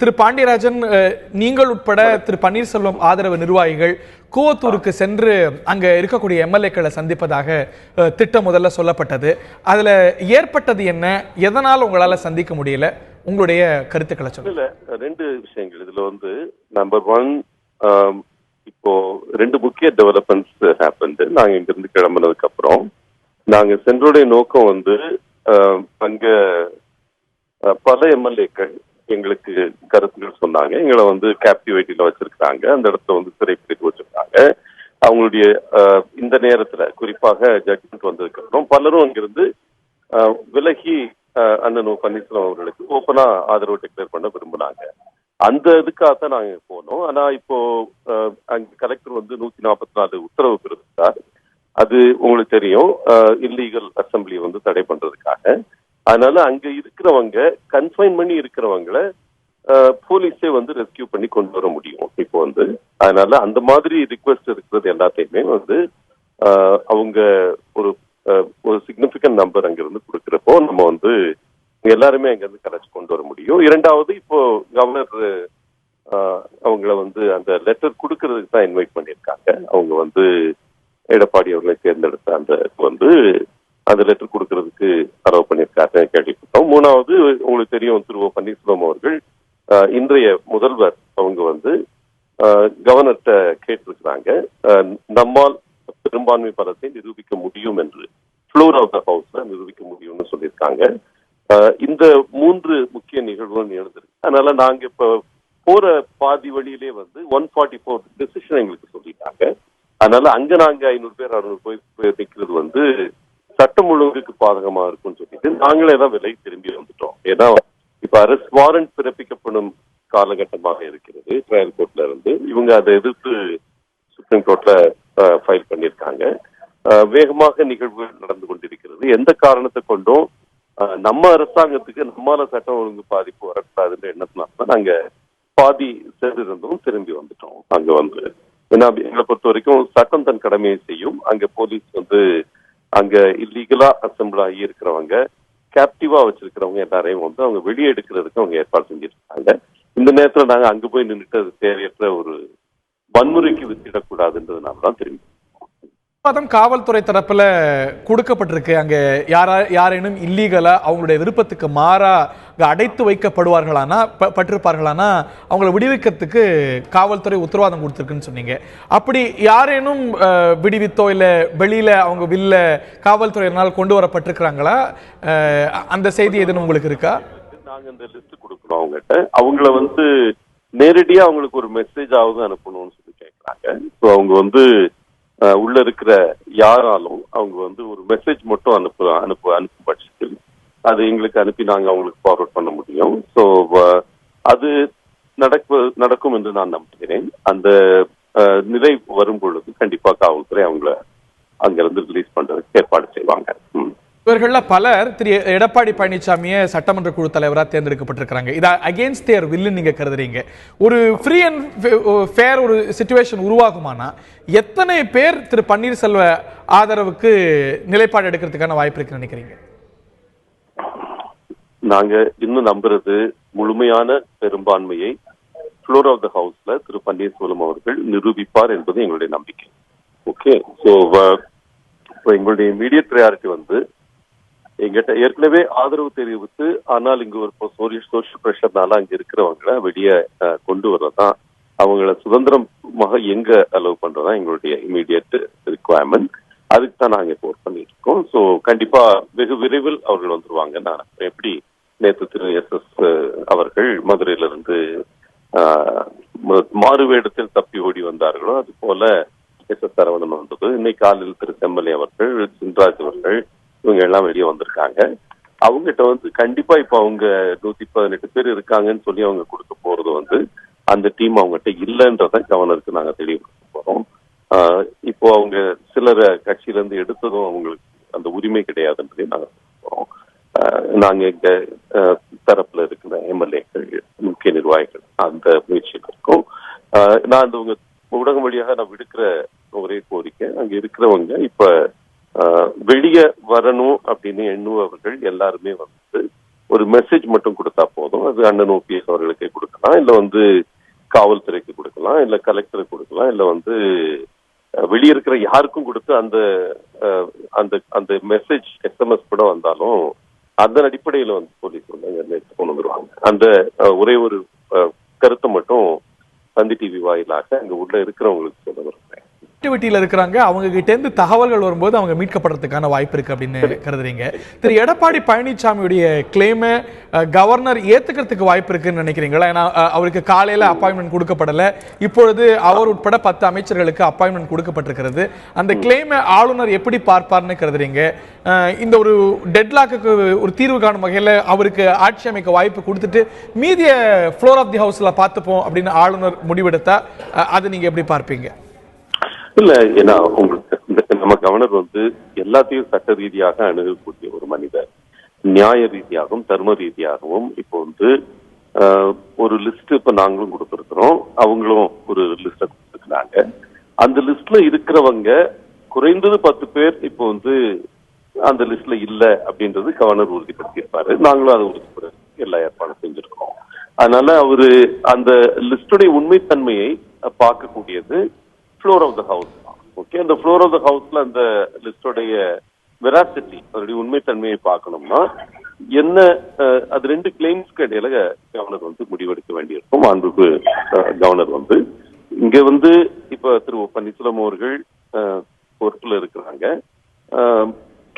திரு பாண்டியராஜன், நீங்கள் உட்பட திரு பன்னீர்செல்வம் ஆதரவு நிர்வாகிகள் கூவத்தூருக்கு சென்று அங்க இருக்கக்கூடிய எம்எல்ஏக்களை சந்திப்பதாக திட்டம் முதல்ல சொல்லப்பட்டது. அதுல ஏற்பட்டது என்ன? எதனால் உங்களால சந்திக்க முடியல? உங்களுடைய கருத்துக்களை சொல்லுங்க. ரெண்டு விஷயங்கள் இதுல நம்பர் ஒன், இப்போ ரெண்டு முக்கிய டெவலப்மெண்ட்ஸ் ஹேப்பன். நாங்க இங்கிருந்து கிளம்பினதுக்கு அப்புறம் நாங்க சென்றோடைய நோக்கம் அங்க பல எம்எல்ஏக்கள் எங்களுக்கு கருத்துக்கள் சொன்னாங்க. எங்களை கேப்டிவேட்டில வச்சிருக்காங்க, அந்த இடத்துல சிறைப்பிடித்து வச்சிருக்காங்க. அவங்களுடைய இந்த நேரத்துல குறிப்பாக ஜட்மெண்ட் வந்ததுக்கு அப்புறம் பலரும் அங்கிருந்து விலகி அண்ணன் பன்னீர்செல்வம் அவர்களுக்கு ஓப்பனா ஆதரவு டிக்ளேர் பண்ண விரும்பினாங்க. அந்த இதுக்காக நாங்க போனோம். ஆனா இப்போ அங்க கலெக்டர் 144 உத்தரவு பிறப்பித்தார். அது உங்களுக்கு தெரியும், இல்லீகல் அசம்பிளி தடை பண்றதுக்காக. அதனால அங்க இருக்கிறவங்க கன்ஃபைன் பண்ணி இருக்கிறவங்களை போலீஸே ரெஸ்கியூ பண்ணி கொண்டு வர முடியும் இப்போ. அதனால அந்த மாதிரி ரிக்வெஸ்ட் இருக்கிறது எல்லாத்தையுமே அவங்க ஒரு சிக்னிபிகன்ட் நம்பர் அங்கிருந்து கொடுக்கிறப்போ நம்ம எல்லாருமே அங்கிருந்து கலைச்சு கொண்டு வர முடியும். இரண்டாவது, இப்போ கவர்னர் அவங்கள அந்த லெட்டர் கொடுக்கறதுக்கு தான் இன்வைட் பண்ணியிருக்காங்க. அவங்க எடப்பாடி அவர்களை தேர்ந்தெடுத்த அந்த லெட்டர் கொடுக்கறதுக்கு அலோவ் பண்ணியிருக்காங்க கேள்விப்பட்டோம். மூணாவது, உங்களுக்கு தெரியும், திரு பன்னீர்செல்வம் அவர்கள் இன்றைய முதல்வர் அவங்க கவர்னர்கிட்ட கேட்டிருக்கிறாங்க, நம்மால் பெரும்பான்மை பலத்தை நிரூபிக்க முடியும் என்று, ஃப்ளோர் ஆஃப் த ஹவுஸ்ல நிரூபிக்க முடியும்னு சொல்லியிருக்காங்க. இந்த மூன்று முக்கிய நிகழ்வுகள் எழுந்திருக்கு. அதனால நாங்க இப்ப போற பாதி வழியிலே 144 டெசிஷன் எங்களுக்கு சொல்லிட்டாங்க. அதனால அங்க நாங்க 500 பேர் 600 போய் நிற்கிறது சட்டம் ஒழுங்குக்கு பாதகமா இருக்கும்னு சொல்லிட்டு நாங்களே தான் விலை திரும்பி வந்துட்டோம். ஏன்னா இப்ப அரெஸ்ட் வாரண்ட் பிறப்பிக்கப்படும் காலகட்டமாக இருக்கிறது. ட்ரையல் கோர்ட்ல இவங்க அதை எதிர்த்து சுப்ரீம் கோர்ட்ல ஃபைல் பண்ணியிருக்காங்க. வேகமாக நிகழ்வுகள் நடந்து கொண்டிருக்கிறது. எந்த காரணத்தை கொண்டும் நம்ம அரசாங்கத்துக்கு நம்மால சட்டம் ஒழுங்கு பாதிப்பு வரக்கூடாதுன்ற எண்ணத்தினால நாங்க பாதி சேர்ந்திருந்தும் திரும்பி வந்துட்டோம். அங்க ஏன்னா எங்களை பொறுத்த வரைக்கும் சட்டம் தன் கடமையை செய்யும். அங்க போலீஸ் அங்க இல்லீகலா அசம்பிள் ஆகி இருக்கிறவங்க, கேப்டிவா வச்சிருக்கிறவங்க எல்லாரையும் அவங்க வெளியே எடுக்கிறதுக்கு அவங்க ஏற்பாடு செஞ்சிருக்காங்க. இந்த நேரத்துல நாங்க அங்க போய் நின்றுட்டு அது தேவையற்ற ஒரு வன்முறைக்கு வித்திடக்கூடாதுன்றதுனால தான் திரும்பி. காவல்துறை தரப்புல கொடுக்கப்பட்டிருக்கு, அங்க யாரேனும் இல்லீகலா அவங்களுடைய விருப்பத்துக்கு மாறா அடைத்து வைக்கப்படுவார்களானா பட்டிருப்பார்களானா அவங்களை விடுவிக்கிறதுக்கு காவல்துறை உத்தரவாதம் கொடுத்திருக்குன்னு சொன்னீங்க. அப்படி யாரேனும் விடுவித்தோ இல்ல வெளியில அவங்க வில்ல காவல்துறையினால் கொண்டு வரப்பட்டிருக்கிறாங்களா? அந்த செய்தி எதுவும் உங்களுக்கு இருக்கா? நாங்க இந்த லிஸ்ட் கொடுக்கணும் அவங்ககிட்ட. அவங்கள நேரடியா அவங்களுக்கு ஒரு மெசேஜ் ஆகுது அனுப்பணும்னு சொல்லி கேட்கிறாங்க. ஸோ அவங்க உள்ள இருக்கிற யாராலும் அவங்க ஒரு மெசேஜ் மட்டும் அனுப்பும் பட்சத்தில் அது எங்களுக்கு அனுப்பி நாங்க அவங்களுக்கு ஃபார்வர்ட் பண்ண முடியும். ஸோ அது நடக்கும் என்று நான் நம்புகிறேன். அந்த நிலை வரும் பொழுது கண்டிப்பா காவல்துறை அவங்கள அங்கிருந்து ரிலீஸ் பண்றதுக்கு ஏற்பாடு செய்வாங்க. இவர்கள பலர் திரு எடப்பாடி பழனிசாமியை சட்டமன்ற குழு தலைவராக தேர்ந்தெடுக்கப்பட்டிருக்கிறாங்க. இதை அகேன்ஸ்ட் தேர் வில்லு நீங்க கருதுறீங்க. ஒரு ஃப்ரீ அண்ட் ஃபேர் ஒரு சிச்சுவேஷன் உருவாகுமானா எத்தனை பேர் திரு பன்னீர்செல்வ ஆதரவுக்கு நிலைப்பாடு எடுக்கிறதுக்கான வாய்ப்பு இருக்குன்னு நினைக்கிறீங்க? நாங்க இன்னும் நம்புறது முழுமையான பெரும்பான்மையை ஃப்ளோர் ஆஃப் த ஹவுஸ்ல திரு பன்னீர்செல்வம் அவர்கள் நிரூபிப்பார் என்பது எங்களுடைய நம்பிக்கை. ஓகே, ஸோ எங்களுடைய இமீடியட் ப்ரையாரிட்டி எங்கிட்ட ஏற்கனவே ஆதரவு தெரிவித்து, ஆனால் இங்க ஒரு சோஷியல் ப்ரெஷர்னால அங்க இருக்கிறவங்களை வெளியே கொண்டு வர்றதுதான், அவங்கள சுதந்திரமாக எங்க அலோவ் பண்றதுதான் எங்களுடைய இமீடியட் ரிக்குவயர்மெண்ட். அதுக்கு தான் நாங்க இப்போ ஒர்க் பண்ணிட்டு இருக்கோம். ஸோ கண்டிப்பா வெகு விரைவில் அவர்கள் வந்துருவாங்க. நான் எப்படி நேற்று திரு SS அவர்கள் மதுரையிலிருந்து மாறுவேடத்தில் தப்பி ஓடி வந்தார்களோ அது போல SS சரவணன் வந்தது. இன்னைக்கு காலையில் திரு செம்மலை அவர்கள், சின்ராஜ் அவர்கள், இவங்க எல்லாம் வெளியே வந்திருக்காங்க. அவங்ககிட்ட கண்டிப்பா இப்ப அவங்க 118 பேர் இருக்காங்கன்னு சொல்லி அவங்க கொடுக்க போறது அந்த டீம் அவங்ககிட்ட இல்லைன்றத கவர்னருக்கு நாங்க தெளிவுபடுத்த போறோம். இப்போ அவங்க சிலரை கட்சியில இருந்து எடுத்ததும் அவங்களுக்கு அந்த உரிமை கிடையாதுன்றதையும் நாங்க போறோம். நாங்க எங்க தரப்புல இருக்கிற எம்எல்ஏக்கள், முக்கிய நிர்வாகிகள் அந்த முயற்சியில் இருக்கோம். நான் அந்த உங்க ஊடகம் வழியாக நான் விடுக்கிற ஒரே கோரிக்கை, அங்க இருக்கிறவங்க இப்ப வெளியே வரணும் அப்படின்னு எண்ணுவவர்கள் எல்லாருமே ஒரு மெசேஜ் மட்டும் கொடுத்தா போதும். அது அண்ணன் ஓபிஎஸ் அவர்களுக்கே கொடுக்கலாம், இல்ல வந்து காவல்துறைக்கு கொடுக்கலாம், இல்ல கலெக்டருக்கு கொடுக்கலாம், இல்ல வந்து வெளியே இருக்கிற யாருக்கும் கொடுத்து அந்த அந்த அந்த மெசேஜ் எஸ்எம்எஸ் கூட வந்தாலும் அதன் அடிப்படையில வந்து போலீஸ் வந்து எடுத்து கொண்டு வந்துருவாங்க. அந்த ஒரே ஒரு கருத்தை மட்டும் தந்தி டிவி வாயிலாக அங்க உள்ள இருக்கிறவங்களுக்கு சொல்ல விரும்புறேன். ஆக்டிவிட்டியில இருக்கிறாங்க, அவங்க கிட்ட இருந்து தகவல்கள் வரும்போது அவங்க மீட்கப்படுறதுக்கான வாய்ப்பு இருக்கு அப்படின்னு கருதுறீங்க. திரு எடப்பாடி பழனிசாமியுடைய கிளைமை கவர்னர் ஏத்துக்கிறதுக்கு வாய்ப்பு இருக்குன்னு நினைக்கிறீங்களா? ஏன்னா அவருக்கு காலையில அப்பாயின்மெண்ட் கொடுக்கப்படல, இப்பொழுது அவர் உட்பட 10 அமைச்சர்களுக்கு அப்பாயின்மெண்ட் கொடுக்கப்பட்டிருக்கிறது. அந்த கிளைமை ஆளுநர் எப்படி பார்ப்பார்னு கருதுறீங்க? இந்த ஒரு டெட்லாக்கு ஒரு தீர்வு காணும் வகையில் அவருக்கு ஆட்சி அமைக்க வாய்ப்பு கொடுத்துட்டு மீதிய ஃப்ளோர் ஆஃப் தி ஹவுஸ்ல பார்த்துப்போம் அப்படின்னு ஆளுநர் முடிவெடுத்தா அதை நீங்க எப்படி பார்ப்பீங்க? இல்ல, ஏன்னா உங்களுக்கு நம்ம கவர்னர் வந்து எல்லாத்தையும் சட்ட ரீதியாக அணுகக்கூடிய ஒரு மனிதர். நியாய ரீதியாகவும் தர்ம ரீதியாகவும் இப்போ வந்து ஒரு லிஸ்ட் இப்ப நாங்களும் கொடுத்துருக்கிறோம், அவங்களும் ஒரு லிஸ்ட கொடுத்துருக்காங்க. அந்த லிஸ்ட்ல இருக்கிறவங்க குறைந்தது 10 பேர் இப்போ வந்து அந்த லிஸ்ட்ல இல்ல அப்படின்றது கவர்னர் உறுதிப்படுத்தியிருப்பாரு. நாங்களும் அதை உறுதிப்படுத்தி எல்லா ஏற்பாடும் செஞ்சிருக்கோம். அதனால அவரு அந்த லிஸ்டுடைய உண்மைத்தன்மையை பார்க்கக்கூடியது floor of the house. Okay, அந்த ஃப்ளோர் ஆஃப் த ஹவுஸ்ல அந்த லிஸ்டோடைய வெராசிட்டி, அதனுடைய உண்மைத்தன்மையை பார்க்கணும்னா என்ன, அது 2 கிளைம்ஸ்க்கு இடையில கவர்னர் வந்து முடிவெடுக்க வேண்டியிருக்கும். மாண்புக்கு கவர்னர் வந்து இங்க வந்து இப்ப திரு பன்னீர்செல்வம் அவர்கள் பொறுப்புல இருக்கிறாங்க,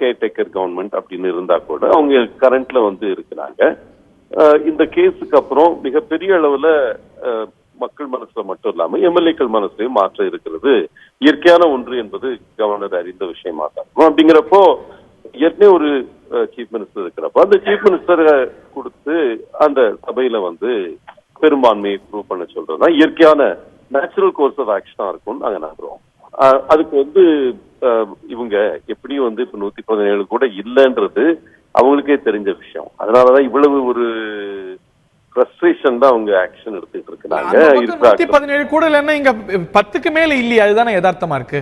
கேர்டேக்கர் கவர்மெண்ட் அப்படின்னு இருந்தா கூட அவங்க கரண்ட்ல வந்து இருக்கிறாங்க. இந்த கேஸுக்கு அப்புறம் மிகப்பெரிய அளவுல மக்கள் மனசுல மட்டும் இல்லாம எம்எல்ஏக்கள் மனசுலயும் மாற்றம் இருக்கிறது இயற்கையான ஒன்று என்பது கவர்னர் அறிந்த விஷயமா தான். அப்படிங்கிறப்போ ஏற்கனவே ஒரு சீஃப் மினிஸ்டர் இருக்கிறப்போ அந்த சீஃப் மினிஸ்டரை கொடுத்து அந்த சபையில வந்து பெரும்பான்மையை ப்ரூவ் பண்ண சொல்றதுதான் இயற்கையான நேச்சுரல் கோர்ஸ் ஆஃப் ஆக்ஷனா இருக்கும்னு நாங்க நம்புறோம். அதுக்கு வந்து இவங்க எப்படியும் வந்து இப்ப 117 கூட இல்லைன்றது அவங்களுக்கே தெரிஞ்ச விஷயம். அதனாலதான் இவ்வளவு ஒரு ஃப்ரஸ்ட்ரேஷன் தான் அவங்க ஆக்ஷன் எடுத்துட்டு இருக்காங்க. 117 கூட இல்லைன்னா இங்க 10க்கு மேல இல்லையா? அதுதானே யதார்த்தமா இருக்கு.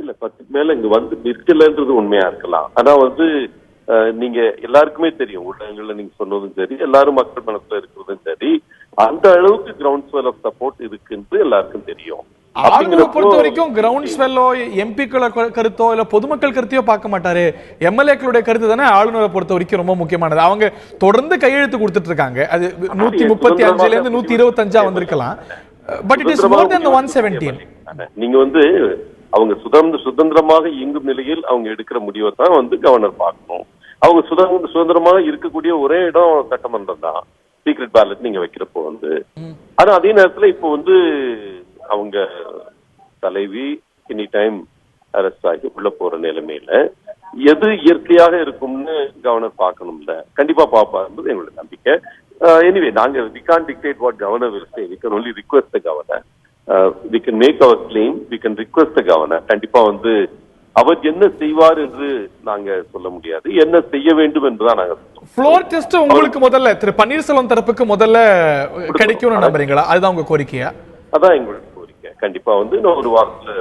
இல்ல 10க்கு மேல இங்க வந்து நிற்கலன்றது உண்மையா இருக்கலாம். ஆனா வந்து நீங்க எல்லாருக்குமே தெரியும், ஊடகங்கள்ல நீங்க சொன்னதும் சரி, எல்லாரும் மக்கள் மனசுல இருக்கிறதும் சரி, அந்த அளவுக்கு கிரவுண்ட் ஸ்வெல் ஆஃப் சப்போர்ட் இருக்குன்னு எல்லாருக்கும் தெரியும். ஆளுநரை பொறுத்த வரைக்கும் கிரவுண்ட் ஸ்வெல்லோ எம்பிக்கள கருத்தோ இல்ல பொதுமக்கள் கருத்தையோ பார்க்க மாட்டாரு. எம்எல்ஏக்களுடைய கருத்து தானே ஆளுநரை பொறுத்த வரைக்கும் ரொம்ப முக்கியமானது. அவங்க தொடர்ந்து கையெழுத்து கொடுத்துட்டு இருக்காங்க. அது 135ல இருந்து 125 வந்திருக்கலாம். பட் இட் இஸ் மோர் தென் 117. நீங்க வந்து அவங்க சுதந்திரமாக இயங்கும் நிலையில் அவங்க எடுக்கிற முடிவை தான் வந்து கவர்னர் பார்க்கணும். அவங்க சுதந்திரமாக இருக்கக்கூடிய ஒரே இடம் சட்டமன்றம் தான், சீக்ரெட் பேலட் நீங்க வைக்கிறப்போ வந்து. ஆனா அதே நேரத்துல இப்போ வந்து அவங்க தலைவி எனி டைம் அரெஸ்ட் ஆகி உள்ள போற நிலைமையில எது இயற்கையாக இருக்கும்னு கவர்னர் பார்க்கணும்ல, கண்டிப்பா பாப்பா என்பது எங்களோட நம்பிக்கை. எனிவே நாங்க we can't dictate what governor will say. We can only request the governor. We can make our claim, we can request the governor. கண்டிப்பா வந்து அவர் என்ன செய்வார் என்று நாங்க சொல்ல முடியாது, என்ன செய்ய வேண்டும் என்றுதான் நாங்க ஃப்ளோர் டெஸ்ட் உங்களுக்கு முதல்ல திரு பன்னீர்செல்வம் தரப்புக்கு முதல்ல கிடைக்கும்னு நம்புறீங்களா? அதுதான் உங்க கோரிக்கையா? அதான் எங்களோட கோரிக்கை. கண்டிப்பா வந்து ஒரு வாரத்துல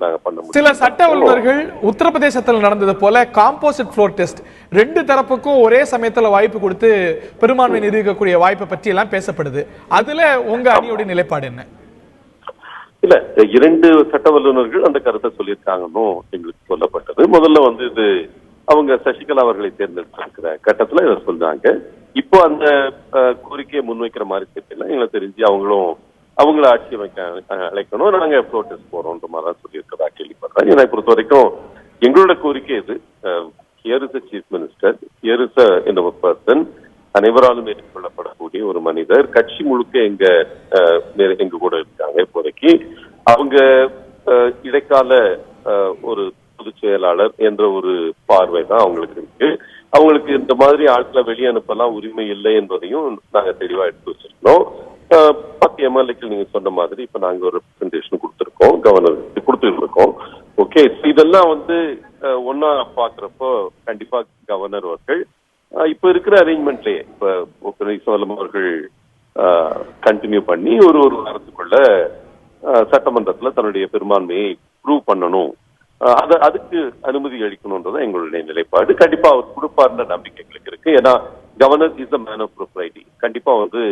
நாங்க பண்ண முடியும். சில சட்ட வல்லுநர்கள் உத்தரப்பிரதேசத்தில் நடந்தது போல காம்போசிட் ஃப்ளோர் டெஸ்ட் 2 தரப்புக்கும் ஒரே சமயத்துல வாய்ப்பு கொடுத்து பெரும்பான்மை நிரூபிக்கக்கூடிய வாய்ப்பை பற்றி எல்லாம் பேசப்படுது. அதுல உங்க அணியோட நிலைப்பாடு என்ன? இல்ல, 2 சட்ட வல்லுநர்கள் அந்த கருத்தை சொல்லியிருக்காங்கன்னு எங்களுக்கு சொல்லப்பட்டது. முதல்ல வந்து இது அவங்க சசிகலா அவர்களை தேர்ந்தெடுத்திருக்கிற கட்டத்துல இதை சொல்றாங்க. இப்போ அந்த கோரிக்கையை முன்வைக்கிற மாதிரி தெரியல. எங்களுக்கு தெரிஞ்சு அவங்கள ஆட்சி அமைக்க அழைக்கணும், நாங்க ப்ரோட்டஸ்ட் போறோம்ன்ற மாதிரி தான் சொல்லியிருக்கிறதா கேள்விப்படுறேன். என்னை பொறுத்த வரைக்கும் எங்களோட கோரிக்கை இது, here is a chief minister, here is a person, அனைவராலும் ஏற்றுக்கொள்ளப்படக்கூடிய ஒரு மனிதர், கட்சி முழுக்க எங்க கூட இருக்காங்க. இப்போதைக்கு அவங்க இடைக்கால ஒரு பொதுச் செயலாளர் என்ற ஒரு பார்வை தான் அவங்களுக்கு இருக்கு. அவங்களுக்கு இந்த மாதிரி ஆட்களை வெளியே அனுப்பலாம் உரிமை இல்லை என்பதையும் நாங்க தெளிவா எடுத்து வச்சிருக்கோம். 10 எம்எல்ஏக்கள் நீங்க சொன்ன மாதிரி இப்ப நாங்க ஒரு ரெப்ரசன்டேஷன் கொடுத்திருக்கோம், கவர்னர் கொடுத்துட்டு இருக்கோம். ஓகே, இதெல்லாம் வந்து ஒன்னா பாக்குறப்போ கண்டிப்பா கவர்னர் அவர்கள் இப்ப இருக்கிற அரேஞ்ச்மெண்ட்லயே இப்ப பன்னீர்செல்வம் அவர்கள் கண்டினியூ பண்ணி ஒரு வாரத்துக்குள்ள சட்டமன்றத்துல தன்னுடைய பெரும்பான்மையை ப்ரூவ் பண்ணணும், அதுக்கு அனுமதி அளிக்கணும்ன்றதான் எங்களுடைய நிலைப்பாடு. கண்டிப்பா அவர் கொடுப்பாருன்ற நம்பிக்கை எங்களுக்கு இருக்கு. ஏன்னா governor is the man of propriety. கண்டிப்பா வந்து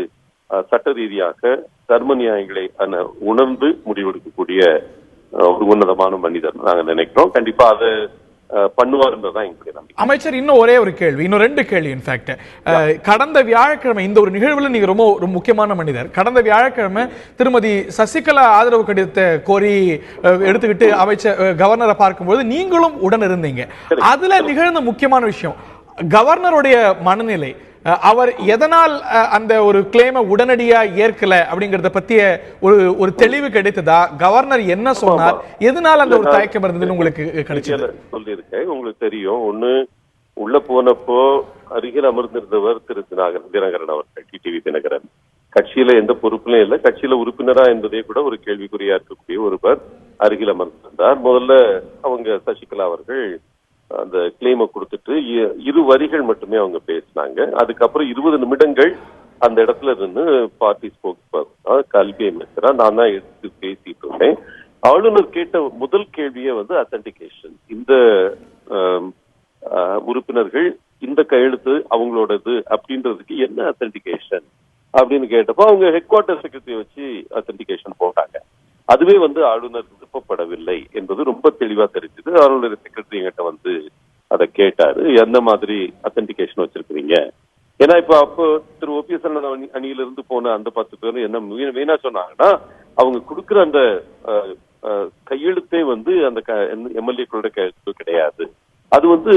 சட்ட ரீதியாக தர்ம நியாயங்களை உணர்ந்து முடிவெடுக்கக்கூடிய ஒரு உன்னதமான மனிதர் நாங்க நினைக்கிறோம். கண்டிப்பா அது பண்ணுவாருன்றதான் எங்களுடைய நம்பிக்கை. அமைச்சர், இன்னும் ஒரே ஒரு கேள்வி, இன்னும் 2 கேள்வி. இன்ஃபேக்ட் கடந்த வியாழக்கிழமை இந்த ஒரு நிகழ்வுல நீங்க ரொம்ப முக்கியமான மனிதர். கடந்த வியாழக்கிழமை திருமதி சசிகலா ஆதரவு கடிதத்தை கோரி எடுத்துக்கிட்டு அமைச்சர் கவர்னரை பார்க்கும்போது நீங்களும் உடன் இருந்தீங்க. அதுல நிகழ்ந்த முக்கியமான விஷயம் கவர்னருடைய மனநிலை. அவர் எதனால் அந்த ஒரு கிளைமை உடனடியா ஏற்கல அப்படிங்கறத பத்திய ஒரு தெளிவு கிடைத்ததா? கவர்னர் என்ன சொன்னார்? எதனால் அந்த ஒரு தயக்கம் இருந்ததுன்னு உங்களுக்கு கிடைச்சது? சொல்லியிருக்கேன். உங்களுக்கு தெரியும், ஒண்ணு உள்ள போனப்போ அருகில் அமர்ந்திருந்தவர் திரு தினகரன் அவர்கள், டிடிவி தினகரன். கட்சியில எந்த பொறுப்புலையும் இல்லை, கட்சியில உறுப்பினரா என்பதே கூட ஒரு கேள்விக்குறியா இருக்கக்கூடிய ஒருவர் அருகில் அமர்ந்திருந்தார். முதல்ல அவங்க சசிகலா அவர்கள் அந்த கிளைமை கொடுத்துட்டு 2 வரிகள் மட்டுமே அவங்க பேசினாங்க. அதுக்கப்புறம் 20 நிமிடங்கள் அந்த இடத்துல இருந்து பார்ட்டி ஸ்போக்ஸ் கல்வி அமைச்சரா நான் தான் எடுத்து பேசிட்டு இருந்தேன். ஆளுநர் கேட்ட முதல் கேள்வியே வந்து அத்தன்டிகேஷன். இந்த உறுப்பினர்கள் இந்த கையெழுத்து அவங்களோடது அப்படின்றதுக்கு என்ன அத்தன்டிகேஷன் அப்படின்னு கேட்டப்போ அவங்க ஹெட் குவார்டர் செக்ரட்டரி வச்சு அத்தன்டிகேஷன் போட்டாங்க. அதுவே வந்து ஆளுநர் விருப்பப்படவில்லை என்பது ரொம்ப தெளிவா தெரிஞ்சது. ஆளுநர் செக்ரட்டரி கிட்ட வந்து அதை கேட்டாரு, எந்த மாதிரி அத்தன்டிகேஷன் வச்சிருக்கிறீங்க? ஏன்னா இப்ப அப்போ திரு OPS அணியிலிருந்து போன அந்த 10 பேரும் என்ன மெயினா சொன்னாங்கன்னா, அவங்க கொடுக்குற அந்த கையெழுத்தே வந்து அந்த எம்எல்ஏக்களோட கையெழுத்து கிடையாது. அது வந்து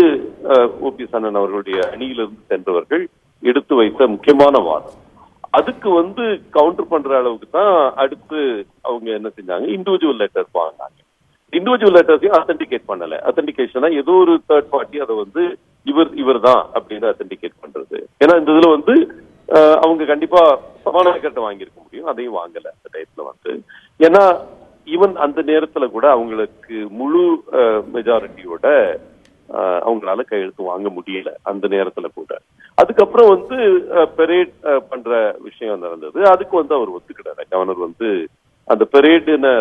OPS அண்ணன் அவர்களுடைய அணியிலிருந்து சென்றவர்கள் எடுத்து வைத்த முக்கியமான வாதம். அதுக்கு வந்து கவுண்டர் பண்ற அளவுக்கு தான் அடுத்து அவங்க என்ன செஞ்சாங்க, இண்டிவிஜுவல் லெட்டர்ஸ் வாங்கினாங்க. இண்டிவிஜுவல் லெட்டர்ஸையும் அத்தன்டிகேட் பண்ணல. அத்தன்டிகேஷனா ஏதோ ஒரு தேர்ட் பார்ட்டி அதை வந்து இவர் தான் அப்படின்னு அத்தன்டிகேட் பண்றது. ஏன்னா இந்த இதுல வந்து அவங்க கண்டிப்பா சமான கட்டை வாங்கியிருக்க முடியும், அதையும் வாங்கல அந்த டைப்ல வந்து. ஏன்னா ஈவன் அந்த நேரத்துல கூட அவங்களுக்கு முழு மெஜாரிட்டியோட அவங்களால கையெழுத்து வாங்க முடியல அந்த நேரத்துல கூட. அதுக்கப்புறம் வந்து பெரேட் பண்ற விஷயம் நடந்தது. அதுக்கு வந்து அவர் ஒத்துக்கிட்டாரு. கவர்னர் வந்து அந்த பெரேடுன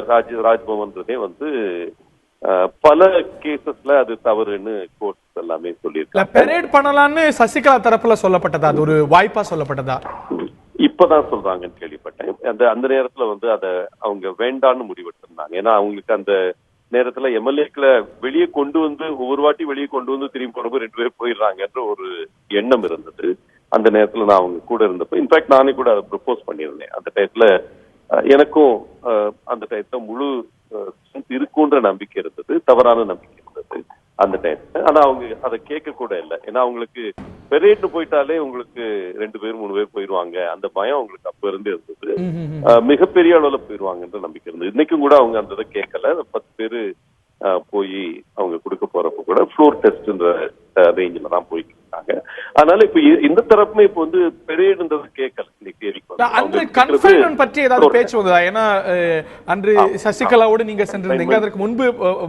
ராஜ்பவன்றதே வந்து பல கேசஸ்ல அது தவறுன்னு கோர்ட்ஸ் எல்லாமே சொல்லியிருக்காங்க. பெரேட் பண்ணலாம்னு சசிகலா தரப்புல சொல்லப்பட்டதா? அது ஒரு வாய்ப்பா சொல்லப்பட்டதா? இப்பதான் சொல்றாங்கன்னு கேள்விப்பட்டேன். அந்த நேரத்துல வந்து அதை அவங்க வேண்டான்னு முடிவெடுத்திருந்தாங்க. ஏன்னா அவங்களுக்கு அந்த நேரத்துல எம்எல்ஏக்களை வெளியே கொண்டு வந்து ஒவ்வொரு வாட்டி வெளியே கொண்டு வந்து திரும்பி கொண்டு 2 பேர் போயிடுறாங்கன்ற ஒரு எண்ணம் இருந்தது. அந்த நேரத்துல நான் அவங்க கூட இருந்தப்ப இன்ஃபேக்ட் நானே கூட அதை ப்ரொபோஸ் பண்ணியிருந்தேன். அந்த டயத்துல எனக்கும் அந்த டயத்துல முழு இருக்குன்ற நம்பிக்கை இருந்தது, தவறான நம்பிக்கை இருந்தது அந்த டயத்துல. ஆனா அவங்க அதை கேட்க கூட இல்லை. ஏன்னா அவங்களுக்கு பெரேட்னு போயிட்டாலே உங்களுக்கு 2 பேர் 3 பேர் போயிடுவாங்க, அந்த பயம் அவங்களுக்கு அப்ப இருந்து இருந்தது. மிகப்பெரிய அளவுல போயிடுவாங்கன்ற நம்பிக்கை இருந்தது. இன்னைக்கும் கூட அவங்க அந்த இதை கேட்கல. 10 பேரு போய் அவங்க கொடுக்க போறப்ப கூட ஃப்ளோர் டெஸ்ட்ன்ற ரேஞ்சில தான் போயிட்டு இருக்காங்க. அதனால இப்ப இந்த தரப்புமே இப்ப வந்து பெரேடுன்றது கேட்கல. அன்று கன்ஃபைன்மென்ட் பற்றி ஏதாவது பேச்சு வந்ததா? ஏன்னா அன்று சசிகலாவோடு நீங்க சென்றிருந்தீங்க, அதற்கு முன்பு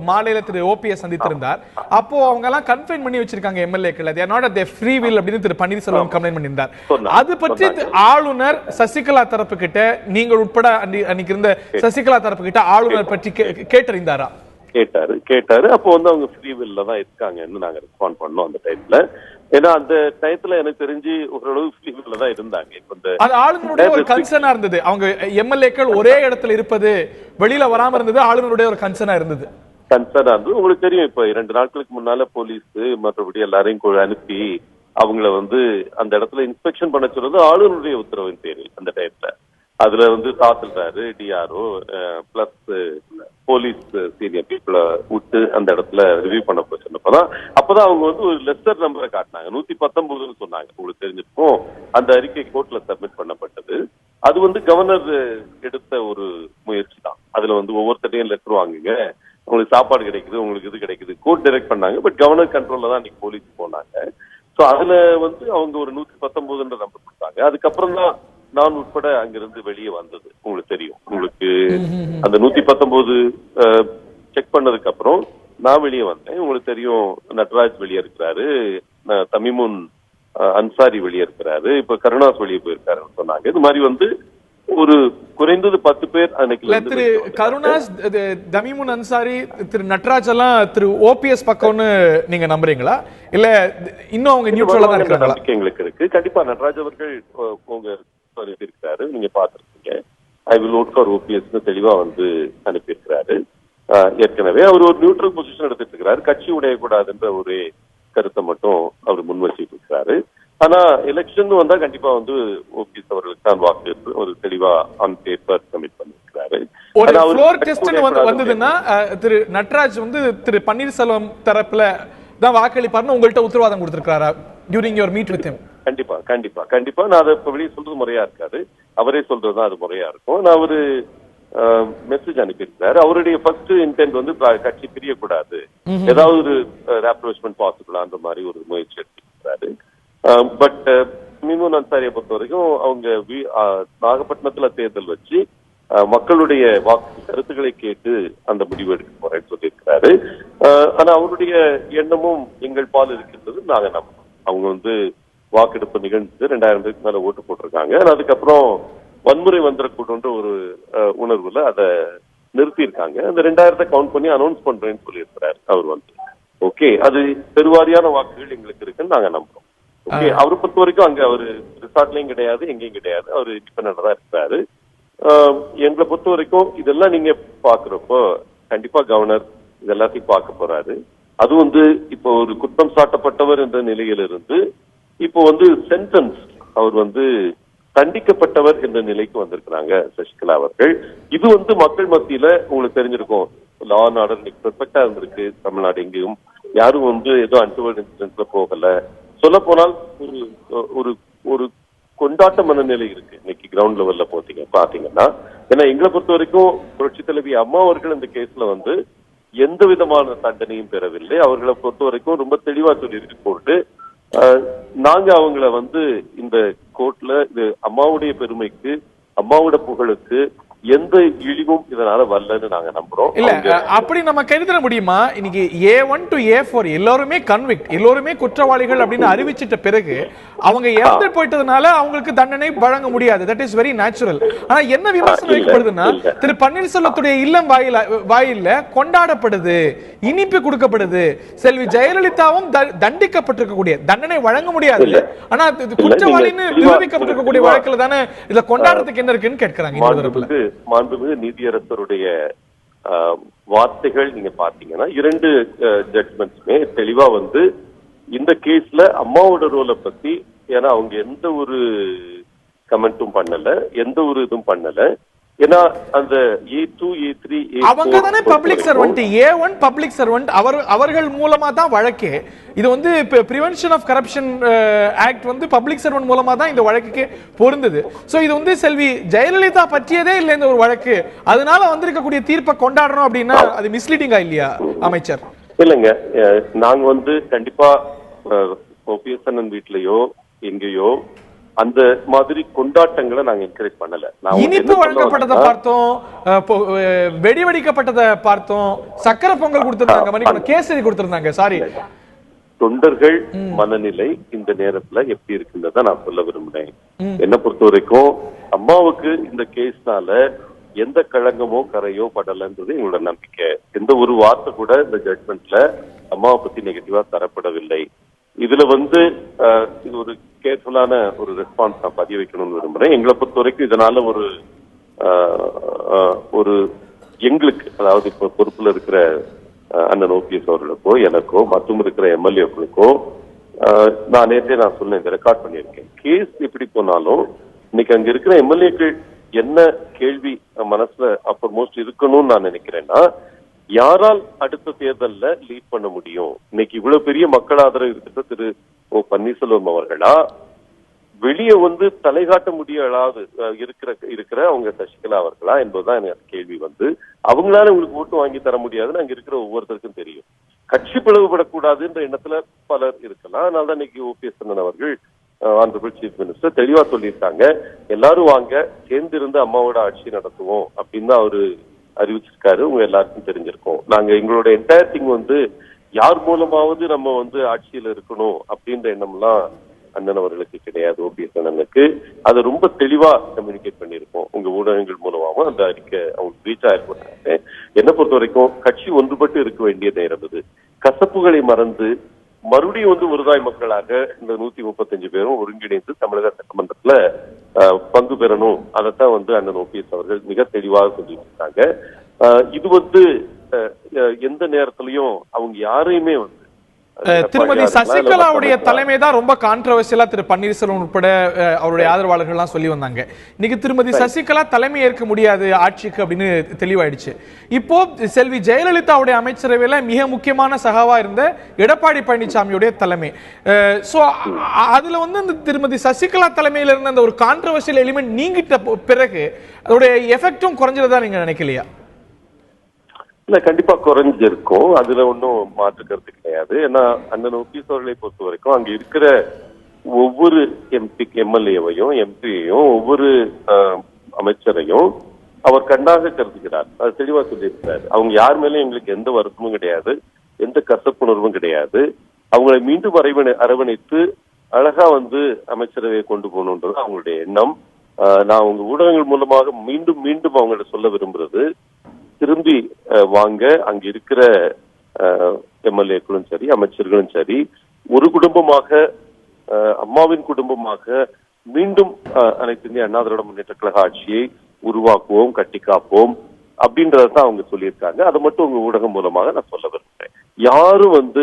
மாலையில திரு OPS சந்தித்திருந்தார். அப்போ அவங்க எல்லாம் கன்ஃபைன் பண்ணி வச்சிருக்காங்க எம்எல்ஏக்கள், they are not at their free will அப்படின்னு திரு பன்னீர்செல்வம் கம்ப்ளைண்ட் பண்ணியிருந்தார். அது பற்றி ஆளுநர் சசிகலா தரப்பு கிட்ட, நீங்கள் உட்பட அன்னைக்கு இருந்த சசிகலா தரப்பு கிட்ட ஆளுநர் பற்றி கேட்டறிந்தாரா? கேட்டாரு. அப்போ வந்து அவங்க ஃப்ரீ வில்ல தான் இருக்காங்கன்னு நாங்க ரெஸ்பாண்ட் பண்ணோம் அந்த டைம்ல. ஏன்னா அந்த டயத்துல எனக்கு தெரிஞ்சு ஓரளவு ஃப்ரீ வில்ல தான் இருந்தாங்க. இப்ப இந்த ஆளுநருடைய ஒரு கன்சர்னா இருந்தது, அவங்க எம்எல்ஏக்கள் ஒரே இடத்துல இருப்பது, வெளியில வராம இருந்தது ஆளுநருடைய ஒரு கன்சர்னா இருந்தது. உங்களுக்கு தெரியும், இப்ப 2 நாட்களுக்கு முன்னால போலீஸ் மற்றபடி எல்லாரையும் அனுப்பி அவங்கள வந்து அந்த இடத்துல இன்ஸ்பெக்ஷன் பண்ண சொல்றது ஆளுநருடைய உத்தரவின் பேரில். அந்த டயத்துல அதுல வந்து tahsildar, DRO plus police senior பீப்புளை விட்டு அந்த இடத்துல ரிவ்யூ பண்ண போய் சொன்னப்பதான் அப்பதான் அவங்க வந்து ஒரு லெஸ்டர் நம்பரை காட்டினாங்க. 119 சொன்னாங்க. உங்களுக்கு தெரிஞ்சிருக்கும், அந்த அறிக்கை கோர்ட்ல சப்மிட் பண்ணப்பட்டது. அது வந்து கவர்னர் எடுத்த ஒரு முயற்சி தான். அதுல வந்து ஒவ்வொருத்தரையும் லெட்டர் வாங்குங்க, உங்களுக்கு சாப்பாடு கிடைக்குது, உங்களுக்கு இது கிடைக்குது, கோர்ட் டைரக்ட் பண்ணாங்க. பட் கவர்னர் கண்ட்ரோல்ல தான் இன்னைக்கு போலீஸ் போனாங்க. சோ அதுல வந்து அவங்க ஒரு 119 நம்பர் கொடுத்தாங்க. அதுக்கப்புறம் தான் நான் உட்பட அங்கிருந்து வெளியே வந்தது. உங்களுக்கு தெரியும், உங்களுக்கு அந்த 119 செக் பண்ணதுக்கு அப்புறம் நான் வெளியே வந்தேன். உங்களுக்கு தெரியும், நட்ராஜ் வெளியே இருக்கிறாரு, தமிமுன் அன்சாரி வெளியே இருக்கிறாரு, இப்ப கருணாஸ் வெளியே போயிருக்காருன்னு சொன்னாங்க. இது மாதிரி வந்து ஒரு குறைந்தது 10 பேர் அன்னைக்கு திரு கருணாஸ், தமிமுன் அன்சாரி, திரு நட்ராஜ் எல்லாம் திரு ஓபிஎஸ் பக்கம்னு நீங்க நம்புறீங்களா, இல்ல இன்னும் அவங்க நியூட்ரலா தான் இருக்காங்களா? நம்பிக்கை எங்களுக்கு இருக்கு. கண்டிப்பா நட்ராஜ் அவர்கள் உங்க இருக்காரு, நீங்க பாத்துருக்கீங்க. I will vote for OPS தெளிவா வந்து அனுப்பியிருக்கிறாரு. ஏற்கனவே அவர் ஒரு நியூட்ரல் பொசிஷன் எடுத்துட்டு இருக்கிறாரு. கட்சி உடையக்கூடாதுன்ற ஒரு கருத்தை மட்டும் அவர் முன் வச்சுட்டு இருக்கிறாரு. ஆனா எலெக்ஷன் வந்தா கண்டிப்பா வந்து ஓபிஎஸ் அவர்களுக்கு தான் வாக்கு ஒரு தெளிவா ஆன் பேப்பர் கமிட் பண்ணிருக்கிறாரு. ஒரு ஃப்ளோர் டெஸ்ட் வந்ததுன்னா திரு நட்ராஜ் வந்து திரு பன்னீர்செல்வம் தரப்புல தான் வாக்களிப்பார்னு உங்கள்கிட்ட உத்தரவாதம் கொடுத்திருக்காரா during your meet with him? கண்டிப்பா கண்டிப்பா கண்டிப்பா. நான் அதை வெளியே சொல்றது முறையா இருக்காது, அவரே சொல்றதுதான் அது முறையா இருக்கும். நான் ஒரு மெசேஜ் அனுப்பியிருக்கிறாரு. அவருடைய ஃபர்ஸ்ட் இன்டென்ட் வந்து கட்சி பிரியக்கூடாது, ஏதாவது ஒரு ரேப்ரோச்மெண்ட் பாசிபிளா அந்த மாதிரி ஒரு முயற்சி எடுத்திருக்கிறாரு. பட் மிமுன் அன்சாரியை பொறுத்த வரைக்கும் அவங்க நாகப்பட்டினத்துல தேர்தல் வச்சு மக்களுடைய வாக்கு கருத்துக்களை கேட்டு அந்த முடிவு எடுக்க போறேன்னு சொல்லியிருக்கிறாரு. ஆனா அவருடைய எண்ணமும் எங்கள் பால் இருக்கின்றது நாங்க நம்புறோம். அவங்க வந்து வாக்கெடுப்பு நிகழ்ந்து 2000 பேருக்கு மேல ஓட்டு போட்டிருக்காங்க. அதுக்கப்புறம் வன்முறை வந்துடக்கூட ஒரு உணர்வுல அதை நிறுத்தியிருக்காங்க. அந்த 2000 கவுண்ட் பண்ணி அனௌன்ஸ் பண்றேன்னு சொல்லியிருக்கிறாரு அவர் வந்து. ஓகே, அது பெருவாரியான வாக்குகள் எங்களுக்கு இருக்குன்னு நாங்க நம்புறோம். ஓகே, அவரை பொறுத்த வரைக்கும் அங்க அவரு ரிசார்ட்லயும் கிடையாது, எங்கேயும் கிடையாது, அவரு இண்டிபெண்டா தான் இருக்கிறாரு. எங்களை பொறுத்த வரைக்கும் இதெல்லாம் நீங்க பாக்குறப்போ கண்டிப்பா கவர்னர் இது எல்லாத்தையும் பார்க்க போறாரு. அது வந்து இப்போ ஒரு குற்றம் சாட்டப்பட்டவர் என்ற நிலையிலிருந்து இப்போ வந்து சென்டென்ஸ் அவர் வந்து தண்டிக்கப்பட்டவர் என்ற நிலைக்கு வந்திருக்கிறாங்க சசிகலா அவர்கள். இது வந்து மக்கள் மத்தியில உங்களுக்கு தெரிஞ்சிருக்கும், லா அண்ட் ஆர்டர் பெர்ஃபெக்டா இருந்திருக்கு தமிழ்நாடு. எங்கேயும் யாரும் வந்து ஏதோ அன்டுவர்ட் இன்சிடென்ட்ல போகல. சொல்ல போனால் ஒரு ஒரு கொண்டாட்ட மனநிலை இருக்கு இன்னைக்கு கிரவுண்ட் லெவல்ல பாத்தீங்கன்னா. ஏன்னா எங்களை பொறுத்த வரைக்கும் புரட்சி தலைவி அம்மா அவர்கள் இந்த கேஸ்ல வந்து எந்த விதமான தண்டனையும் பெறவில்லை. அவர்களை பொறுத்த வரைக்கும் ரொம்ப தெளிவா சொல்லியிருக்கு கோர்ட்டு. நாங்க அவங்கள வந்து இந்த கோர்ட்ல இது அம்மாவுடைய பெருமைக்கு அம்மாவோட புகழுக்கு எந்த இழிவும் இதனால வரலன்னு நாங்க நம்புறோம். இல்ல அப்படி நம்ம கருத முடியுமா? இன்னைக்கு A1 to A4 எல்லாருமே கன்விக்ட், எல்லாருமே குற்றவாளிகள் அப்படின்னு அறிவிச்சிட்ட பிறகு அவங்க இறந்து போயிட்டதுனால அவங்களுக்கு தண்டனை வழங்க முடியாது. That is very natural. ஆனா என்ன விமர்சனம் வைக்கப்படுதுன்னா, திரு பன்னீர்செல்வத்துடைய இல்லம் வாயில கொண்டாடப்படுது, இனிப்பு கொடுக்கப்படுது. செல்வி ஜெயலலிதாவும் தண்டிக்கப்பட்டிருக்கக்கூடிய, தண்டனை வழங்க முடியாது, ஆனா குற்றவாளின்னு நிரூபிக்கப்பட்டிருக்கக்கூடிய வழக்குல தானே இதுல கொண்டாடுறதுக்கு என்ன இருக்குன்னு கேட்கிறாங்க. மாண்புமிகு நீதியரசருடைய வார்த்தைகள் நீங்க பாத்தீங்கன்னா 2 ஜட்ஜ்மெண்ட்ஸுமே தெளிவா வந்து இந்த கேஸ்ல அம்மாவோட ரோலை பத்தி, ஏன்னா அவங்க எந்த ஒரு கமெண்ட்டும் பண்ணல, எந்த ஒரு இதுவும் பண்ணல. ஏன்னா அந்த A2, A3, அவங்க தானே public servant. A1 public servant, அவர்கள் மூலமா தான் வழக்கு. இது வந்து பிரிவென்ஷன் ஆஃப் கரப்ஷன் ஆக்ட் வந்து பப்ளிக் சர்வெண்ட் மூலமா தான் இந்த வழக்குக்கு பொருந்தது. சோ இது வந்து செல்வி ஜெயலலிதா பற்றியதே இல்லை இந்த ஒரு வழக்கு. அதனால வந்திருக்கக்கூடிய தீர்ப்பை கொண்டாடுறோம் அப்படின்னா அது மிஸ்லீடிங்கா இல்லையா அமைச்சர்? இல்லைங்க, நாங்க வந்து கண்டிப்பா ஓபிஎஸ் அண்ணன் வீட்லயோ எங்கேயோ அந்த மாதிரி கொண்டாட்டங்களை நாங்க என்கரேஜ் பண்ணல. இனிப்பு வழங்கப்பட்டதை பார்த்தோம், வெடி வெடிக்கப்பட்டதை பார்த்தோம், சக்கரை பொங்கல் கொடுத்திருந்தாங்க, கேசரி கொடுத்திருந்தாங்க. சாரி, தொண்டர்கள் மனநிலை இந்த நேரத்துல எப்படி இருக்குன்றத நான் சொல்ல விரும்புறேன். என்ன பொறுத்த வரைக்கும் அம்மாவுக்கு இந்த கேஸ்னால எந்த களங்கமோ கரையோ படலன்றது எங்களோட நம்பிக்கை. எந்த ஒரு வார்த்தை கூட இந்த ஜட்மெண்ட்ல அம்மாவை பத்தி நெகட்டிவா தரப்படவில்லை. இதுல வந்து இது ஒரு கேர்ஃபுல்லான ஒரு ரெஸ்பான்ஸ் நான் பதிய வைக்கணும்னு விரும்புறேன். எங்களை பொறுத்த வரைக்கும் இதனால ஒரு எங்களுக்கு, அதாவது இப்ப பொறுப்புல இருக்கிற அண்ணன் ஓபிஎஸ் அவர்களுக்கோ எனக்கோ மற்றும் இருக்கிற எம்எல்ஏக்களுக்கோ, நான் நேற்றே நான் சொன்னேன், ரெக்கார்ட் பண்ணியிருக்கேன். கேஸ் எப்படி போனாலும் இன்னைக்கு அங்க இருக்கிற எம்எல்ஏக்கள் என்ன கேள்வி மனசுல அப்பர் மோஸ்ட் இருக்கணும்னு நான் நினைக்கிறேன்னா, யாரால் அடுத்த தேர்தல்ல லீட் பண்ண முடியும்? இன்னைக்கு இவ்வளவு பெரிய மக்கள் ஆதரவு இருக்கிற திரு ஓ பன்னீர்செல்வம் அவர்களா, வெளியே வந்து தலைகாட்ட முடியாத இருக்கிற அவங்க சசிகலா அவர்களா என்பதுதான் எனக்கு கேள்வி. வந்து அவங்களால உங்களுக்கு ஓட்டு வாங்கி தர முடியாதுன்னு அங்க இருக்கிற ஒவ்வொருத்தருக்கும் தெரியும். கட்சி பிளவுபடக்கூடாதுன்ற எண்ணத்துல பலர் இருக்கலாம். அதனாலதான் இன்னைக்கு ஓபிஎஸ் அண்ணன் அவர்கள் ஆனரபிள் சீஃப் மினிஸ்டர் தெளிவா சொல்லியிருக்காங்க, எல்லாரும் வாங்க சேர்ந்து இருந்து அம்மாவோட ஆட்சி நடத்துவோம் அப்படின்னு தான் அவரு அறிவிச்சிருக்காரு. உங்க எல்லாருக்கும் தெரிஞ்சிருக்கோம். நாங்க எங்களோட என்டையர் திங் வந்து யார் மூலமாவது நம்ம வந்து ஆட்சியில இருக்கணும் அப்படின்ற எண்ணம்லாம் அண்ணன் அவர்களுக்கு கிடையாது, ஓபிஎஸ் அண்ணனுக்கு. அதை ரொம்ப தெளிவா கம்யூனிகேட் பண்ணியிருக்கோம் உங்க ஊடகங்கள் மூலமாகவும். அந்த அறிக்கை அவங்க ரீச் ஆயிருப்பாங்க. என்னை பொறுத்த வரைக்கும் கட்சி ஒன்றுபட்டு இருக்க வேண்டிய நேரம் இது. கசப்புகளை மறந்து மறுபடியும் ஒருதாய் மக்களாக இந்த 135 பேரும் ஒருங்கிணைந்து தமிழக சட்டமன்றத்துல பங்கு பெறணும். அதைத்தான் அண்ணன் ஓபிஎஸ் அவர்கள் மிக தெளிவாக சொல்லிட்டு இருக்காங்க. இது எந்த நேரத்திலையும் அவங்க யாரையுமே திருமதி சசிகலாவுடைய தலைமை தான் ரொம்ப கான்ட்ரவர்சியலா திரு பன்னீர்செல்வம் உட்பட அவருடைய ஆதரவாளர்கள் எல்லாம் சொல்லி வந்தாங்க. இன்னைக்கு திருமதி சசிகலா தலைமை ஏற்க முடியாது ஆட்சிக்கு அப்படின்னு தெளிவாயிடுச்சு. இப்போ செல்வி ஜெயலலிதாவுடைய அமைச்சரவையில மிக முக்கியமான சகாவா இருந்த எடப்பாடி பழனிசாமியுடைய தலைமை. சோ அதுல அந்த திருமதி சசிகலா தலைமையில இருந்த அந்த ஒரு கான்ட்ரவர்சியல் எலிமெண்ட் நீங்கிட்ட பிறகு அதோடைய எஃபெக்டும் குறைஞ்சதா நீங்க நினைக்கலையா? இல்ல, கண்டிப்பா குறைஞ்சிருக்கும். அதுல ஒன்னும் மாற்று கருத்து கிடையாது. ஏன்னா அண்ணன் ஓபிஎஸ் அவர்களை பொறுத்த வரைக்கும் அங்க இருக்கிற ஒவ்வொரு எம்எல்ஏவையும் எம்பியையும் ஒவ்வொரு அமைச்சரையும் அவர் கண்டாக கருதுகிறார். அது தெளிவா சொல்லியிருக்கிறார். அவங்க யார் மேலும் எங்களுக்கு எந்த வருத்தமும் கிடையாது, எந்த கசப்புணர்வும் கிடையாது. அவங்களை மீண்டும் அரவணைத்து அழகா அமைச்சரவையை கொண்டு போகணுன்றது அவங்களுடைய எண்ணம். நான் உங்க ஊடகங்கள் மூலமாக மீண்டும் மீண்டும் அவங்கள்ட்ட சொல்ல விரும்புறது, திரும்பி வாங்க. அங்க இருக்கிற எம்எல்ஏக்களும் சரி அமைச்சர்களும் சரி ஒரு குடும்பமாக, அம்மாவின் குடும்பமாக மீண்டும் அனைத்து இந்திய அண்ணா திராவிட முன்னேற்ற கழக ஆட்சியை உருவாக்குவோம், கட்டி காப்போம் அப்படின்றதான் அவங்க சொல்லியிருக்காங்க. அதை மட்டும் உங்க ஊடகம் மூலமாக நான் சொல்ல விரும்புறேன். யாரும்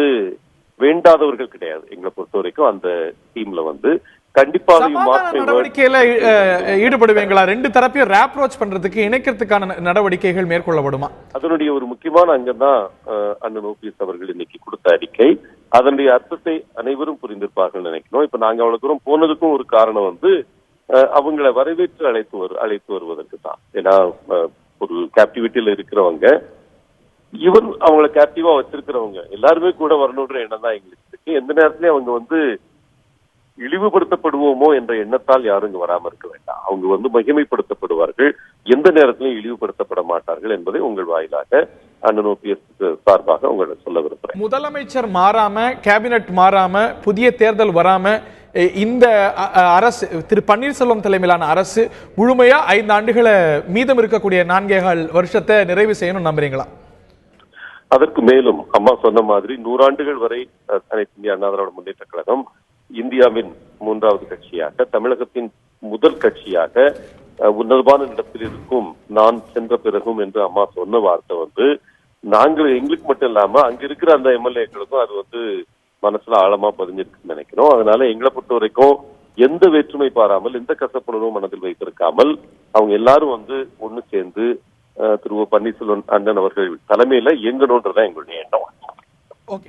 வேண்டாதவர்கள் கிடையாது. எங்களை பொறுத்த வரைக்கும் அந்த டீம்ல கண்டிப்பாக நடவடிக்கையில ஈடுபடுவீங்களா? ரெண்டு தரப்பையும் அப்ரோச் பண்றதுக்கு இணைக்கிறதுக்கான நடவடிக்கைகள் மேற்கொள்ளப்படுமா? அதனுடைய ஒரு முக்கியமான அங்கம்தான் அண்ணன் ஓபிஎஸ் அவர்கள் இன்னைக்கு கொடுத்த அறிக்கை. அதனுடைய அர்த்தத்தை அனைவரும் புரிந்திருப்பார்கள் நினைக்கணும். இப்ப நாங்க அவ்வளவு தூரம் போனதுக்கும் ஒரு காரணம் அவங்களை வரவேற்று அழைத்து வருவதற்கு தான். ஏன்னா ஒரு கேப்டிவிட்டியில இருக்கிறவங்க, அவங்களை கேப்டிவா வச்சிருக்கிறவங்க எல்லாருமே கூட வரணுன்ற எண்ணம் தான் எங்களுக்கு இருக்கு. எந்த நேரத்திலயும் அவங்க இழிவுபடுத்தப்படுவோமோ என்ற எண்ணத்தால் யாரும் இங்க வராம இருக்க வேண்டாம். அவங்க மகிமைப்படுத்தப்படுவார்கள், எந்த நேரத்திலும் இழிவுபடுத்தப்பட மாட்டார்கள் என்பதை உங்கள் வாயிலாக அண்ணன் ஓபிஎஸ் சார்பாக உங்களுக்கு சொல்ல விரும்புறேன். முதலமைச்சர் மாறாம, கேபினெட் மாறாம, புதிய தேர்தல் வராம இந்த அரசு, திரு பன்னீர்செல்வம் தலைமையிலான அரசு முழுமையா 5 ஆண்டுகளை மீதம் இருக்கக்கூடிய 4.25 வருஷத்தை நிறைவு செய்யணும் நம்புறீங்களா? அதற்கு மேலும் அம்மா சொன்ன மாதிரி 100 ஆண்டுகள் வரை அனைத்து இந்திய அண்ணா திராவிட முன்னேற்ற கழகம் இந்தியாவின் 3வது கட்சியாக, தமிழகத்தின் முதல் கட்சியாக உன்னதமான இடத்தில் இருக்கும் நான் சென்ற பிறகும் என்று அம்மா சொன்ன வார்த்தை நாங்கள் எங்களுக்கு மட்டும் இல்லாம அங்க இருக்கிற அந்த எம்எல்ஏக்களுக்கும் அது மனசுல ஆழமா பதிஞ்சிருக்குன்னு நினைக்கிறோம். அதனால எங்களை பொறுத்த வரைக்கும் எந்த வேற்றுமை பாராமல், எந்த கசப்புணர்வும் மனதில் வைத்திருக்காமல் அவங்க எல்லாரும் ஒண்ணு சேர்ந்து திரு பன்னீர்செல்வம் அண்ணன் அவர்கள் தலைமையில இயங்கணும்ன்றதான் எங்களுடைய எண்ணம். Okay,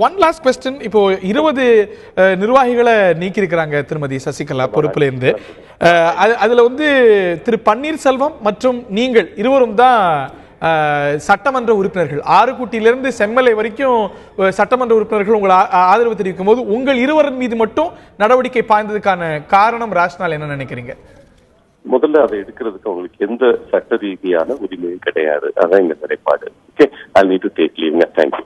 one last question. இப்போ 20 நிர்வாகிகளை நீக்கி இருக்கிறாங்க திருமதி சசிகலா பொறுப்புல இருந்து. அதுல திரு பன்னீர்செல்வம் மற்றும் நீங்கள் இருவரும் தான் சட்டமன்ற உறுப்பினர்கள். ஆறுகுட்டியிலிருந்து செம்மலை வரைக்கும் சட்டமன்ற உறுப்பினர்கள் உங்களை ஆதரவு தெரிவிக்கும் போது உங்கள் இருவரின் மீது மட்டும் நடவடிக்கை பாய்ந்ததுக்கான காரணம், ராஷ்னால் என்ன நினைக்கிறீங்க? முதல்ல அதை எடுக்கிறதுக்கு அவங்களுக்கு எந்த சட்ட ரீதியான உரிமையும் கிடையாது. அதான் எங்க நிலைப்பாடு. Okay, I need to take leave. Thank you.